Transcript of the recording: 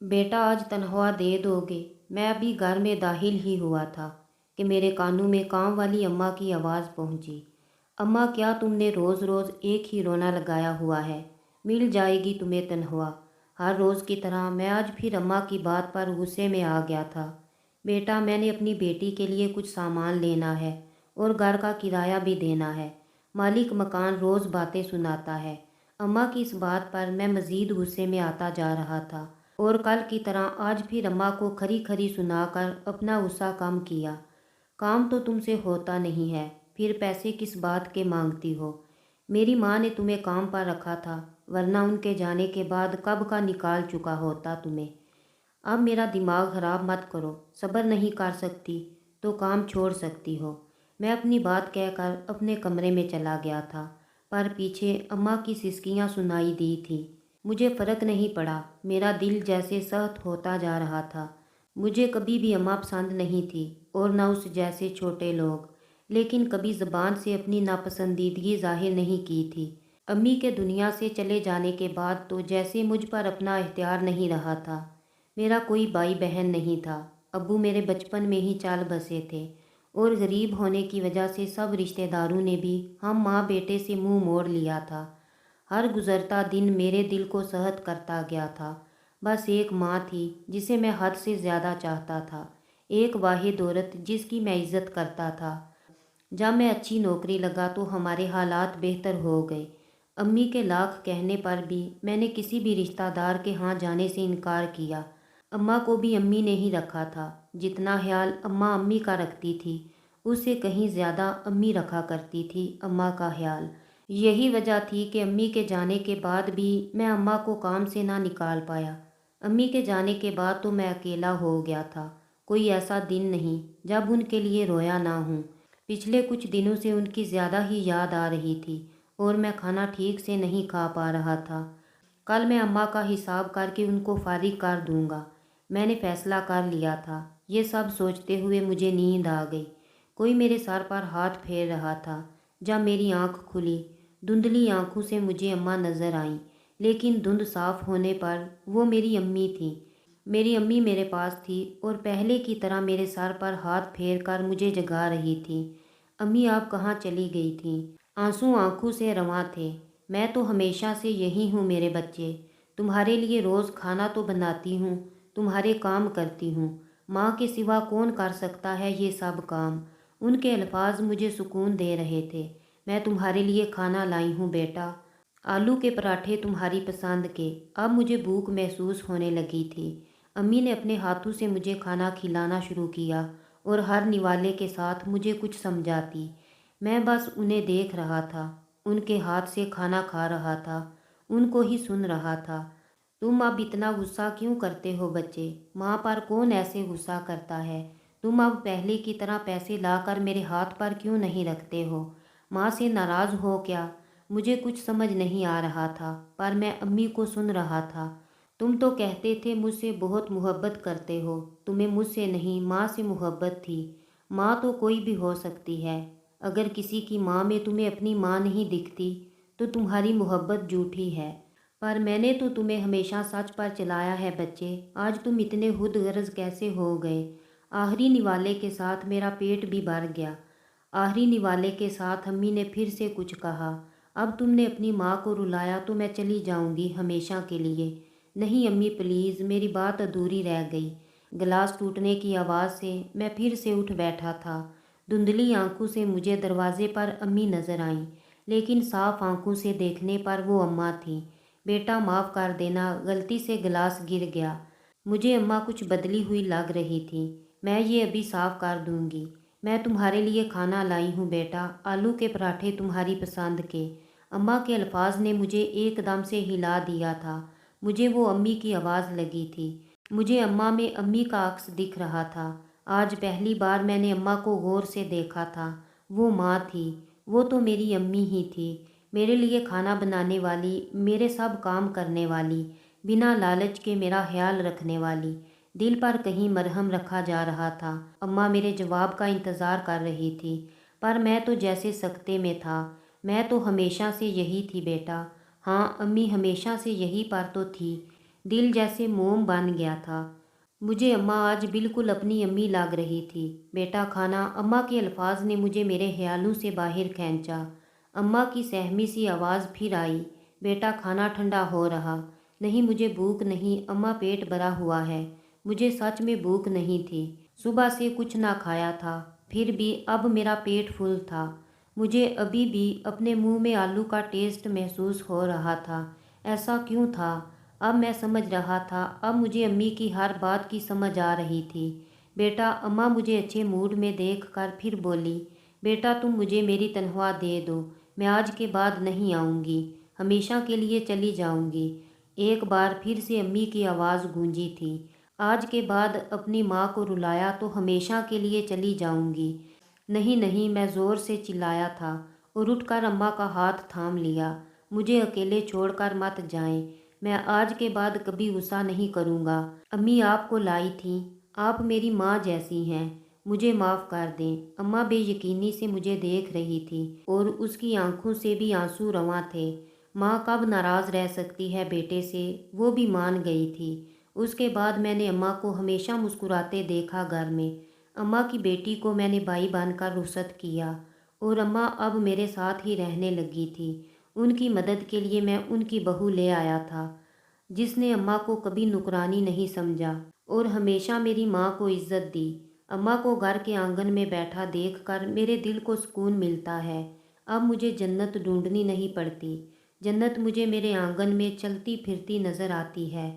बेटा आज तनख्वाह दे दोगे? मैं अभी घर में दाखिल ही हुआ था कि मेरे कानों में काम वाली अम्मा की आवाज़ पहुंची। अम्मा क्या तुमने रोज़ रोज़ एक ही रोना लगाया हुआ है? मिल जाएगी तुम्हें तनख्वाह। हर रोज़ की तरह मैं आज फिर अम्मा की बात पर गुस्से में आ गया था। बेटा मैंने अपनी बेटी के लिए कुछ सामान लेना है और घर का किराया भी देना है। मालिक मकान रोज़ बातें सुनाता है। अम्मा की इस बात पर मैं मज़ीद गुस्से में आता जा रहा था और कल की तरह आज फिर अम्मा को खरी खरी सुनाकर अपना गुस्सा कम किया। काम तो तुमसे होता नहीं है, फिर पैसे किस बात के मांगती हो? मेरी माँ ने तुम्हें काम पर रखा था, वरना उनके जाने के बाद कब का निकाल चुका होता तुम्हें। अब मेरा दिमाग ख़राब मत करो। सब्र नहीं कर सकती तो काम छोड़ सकती हो। मैं अपनी बात कहकर अपने कमरे में चला गया था, पर पीछे अम्मा की सिसकियां सुनाई दी थी। मुझे फ़र्क नहीं पड़ा, मेरा दिल जैसे सख्त होता जा रहा था। मुझे कभी भी अम्मा पसंद नहीं थी और न उस जैसे छोटे लोग, लेकिन कभी ज़बान से अपनी नापसंदीदगी जाहिर नहीं की थी। अम्मी के दुनिया से चले जाने के बाद तो जैसे मुझ पर अपना इख्तियार नहीं रहा था। मेरा कोई भाई बहन नहीं था। अब्बू मेरे बचपन में ही चल बसे थे और गरीब होने की वजह से सब रिश्तेदारों ने भी हम माँ बेटे से मुंह मोड़ लिया था। हर गुज़रता दिन मेरे दिल को सहत करता गया था। बस एक माँ थी जिसे मैं हद से ज़्यादा चाहता था, एक वाहिद औरत जिसकी मैं इज़्ज़त करता था। जब मैं अच्छी नौकरी लगा तो हमारे हालात बेहतर हो गए। अम्मी के लाख कहने पर भी मैंने किसी भी रिश्तेदार के यहाँ जाने से इनकार किया। अम्मा को भी अम्मी ने ही रखा था। जितना ख्याल अम्मा अम्मी का रखती थी, उससे कहीं ज़्यादा अम्मी रखा करती थी अम्मा का ख्याल। यही वजह थी कि अम्मी के जाने के बाद भी मैं अम्मा को काम से ना निकाल पाया। अम्मी के जाने के बाद तो मैं अकेला हो गया था। कोई ऐसा दिन नहीं जब उनके लिए रोया ना हूँ। पिछले कुछ दिनों से उनकी ज़्यादा ही याद आ रही थी और मैं खाना ठीक से नहीं खा पा रहा था। कल मैं अम्मा का हिसाब करके उनको फारिग कर दूंगा। मैंने फ़ैसला कर लिया था। ये सब सोचते हुए मुझे नींद आ गई। कोई मेरे सर पर हाथ फेर रहा था। जब मेरी आंख खुली, धुंधली आंखों से मुझे अम्मा नज़र आईं, लेकिन धुंध साफ होने पर वो मेरी अम्मी थी। मेरी अम्मी मेरे पास थी और पहले की तरह मेरे सर पर हाथ फेर कर मुझे जगा रही थी। अम्मी आप कहाँ चली गई थी? आंसू आंखों से रवां थे। मैं तो हमेशा से यही हूँ मेरे बच्चे। तुम्हारे लिए रोज़ खाना तो बनाती हूँ, तुम्हारे काम करती हूँ। माँ के सिवा कौन कर सकता है ये सब काम? उनके अल्फाज मुझे सुकून दे रहे थे। मैं तुम्हारे लिए खाना लाई हूँ बेटा। आलू के पराठे तुम्हारी पसंद के। अब मुझे भूख महसूस होने लगी थी। अम्मी ने अपने हाथों से मुझे खाना खिलाना शुरू किया और हर निवाले के साथ मुझे कुछ समझाती। मैं बस उन्हें देख रहा था, उनके हाथ से खाना खा रहा था, उनको ही सुन रहा था। तुम अब इतना गुस्सा क्यों करते हो बच्चे? माँ पर कौन ऐसे गुस्सा करता है? तुम अब पहले की तरह पैसे लाकर मेरे हाथ पर क्यों नहीं रखते हो? माँ से नाराज़ हो क्या? मुझे कुछ समझ नहीं आ रहा था, पर मैं अम्मी को सुन रहा था। तुम तो कहते थे मुझसे बहुत मोहब्बत करते हो। तुम्हें मुझसे नहीं माँ से मोहब्बत थी। माँ तो कोई भी हो सकती है। अगर किसी की माँ में तुम्हें अपनी माँ नहीं दिखती तो तुम्हारी मोहब्बत झूठी है। पर मैंने तो तुम्हें हमेशा सच पर चलाया है बच्चे। आज तुम इतने खुद गर्ज कैसे हो गए? आखिरी निवाले के साथ मेरा पेट भी भर गया। आखिरी निवाले के साथ अम्मी ने फिर से कुछ कहा। अब तुमने अपनी माँ को रुलाया तो मैं चली जाऊंगी हमेशा के लिए। नहीं अम्मी प्लीज़, मेरी बात अधूरी रह गई। गिलास टूटने की आवाज़ से मैं फिर से उठ बैठा था। धुंधली आंखों से मुझे दरवाजे पर अम्मी नज़र आईं, लेकिन साफ आंखों से देखने पर वो अम्मा थी। बेटा माफ़ कर देना, गलती से गिलास गिर गया। मुझे अम्मा कुछ बदली हुई लग रही थी। मैं ये अभी साफ़ कर दूंगी। मैं तुम्हारे लिए खाना लाई हूँ बेटा, आलू के पराठे तुम्हारी पसंद के। अम्मा के अल्फाज ने मुझे एकदम से हिला दिया था। मुझे वो अम्मी की आवाज़ लगी थी। मुझे अम्मा में अम्मी का अक्स दिख रहा था। आज पहली बार मैंने अम्मा को गौर से देखा था। वो माँ थी, वो तो मेरी अम्मी ही थी। मेरे लिए खाना बनाने वाली, मेरे सब काम करने वाली, बिना लालच के मेरा ख्याल रखने वाली। दिल पर कहीं मरहम रखा जा रहा था। अम्मा मेरे जवाब का इंतज़ार कर रही थी, पर मैं तो जैसे सकते में था। मैं तो हमेशा से यही थी बेटा। हाँ अम्मी, हमेशा से यही पर तो थी। दिल जैसे मोम बन गया था। मुझे अम्मा आज बिल्कुल अपनी अम्मी लग रही थी। बेटा खाना, अम्मा के अल्फाज ने मुझे मेरे ख्यालों से बाहर खींचा। अम्मा की सहमी सी आवाज़ फिर आई, बेटा खाना ठंडा हो रहा। नहीं मुझे भूख नहीं अम्मा, पेट भरा हुआ है। मुझे सच में भूख नहीं थी, सुबह से कुछ ना खाया था, फिर भी अब मेरा पेट फुल था। मुझे अभी भी अपने मुंह में आलू का टेस्ट महसूस हो रहा था। ऐसा क्यों था? अब मैं समझ रहा था। अब मुझे अम्मी की हर बात की समझ आ रही थी। बेटा, अम्मा मुझे अच्छे मूड में देखकर फिर बोली, बेटा तुम मुझे मेरी तनख्वाह दे दो, मैं आज के बाद नहीं आऊँगी, हमेशा के लिए चली जाऊँगी। एक बार फिर से अम्मी की आवाज़ गूंजी थी। आज के बाद अपनी माँ को रुलाया तो हमेशा के लिए चली जाऊँगी। नहीं नहीं, मैं ज़ोर से चिल्लाया था और उठकर अम्मा का हाथ थाम लिया। मुझे अकेले छोड़कर मत जाएं, मैं आज के बाद कभी गुस्सा नहीं करूँगा। अम्मी आपको लाई थी, आप मेरी माँ जैसी हैं, मुझे माफ़ कर दें। अम्मा बेयकीनी से मुझे देख रही थी और उसकी आंखों से भी आंसू रवां थे। माँ कब नाराज़ रह सकती है बेटे से, वो भी मान गई थी। उसके बाद मैंने अम्मा को हमेशा मुस्कुराते देखा घर में। अम्मा की बेटी को मैंने भाई बनकर रुखसत किया और अम्मा अब मेरे साथ ही रहने लगी थी। उनकी मदद के लिए मैं उनकी बहू ले आया था, जिसने अम्मा को कभी नुकरानी नहीं समझा और हमेशा मेरी माँ को इज्जत दी। अम्मा को घर के आंगन में बैठा देखकर मेरे दिल को सुकून मिलता है। अब मुझे जन्नत ढूंढनी नहीं पड़ती, जन्नत मुझे मेरे आंगन में चलती फिरती नज़र आती है।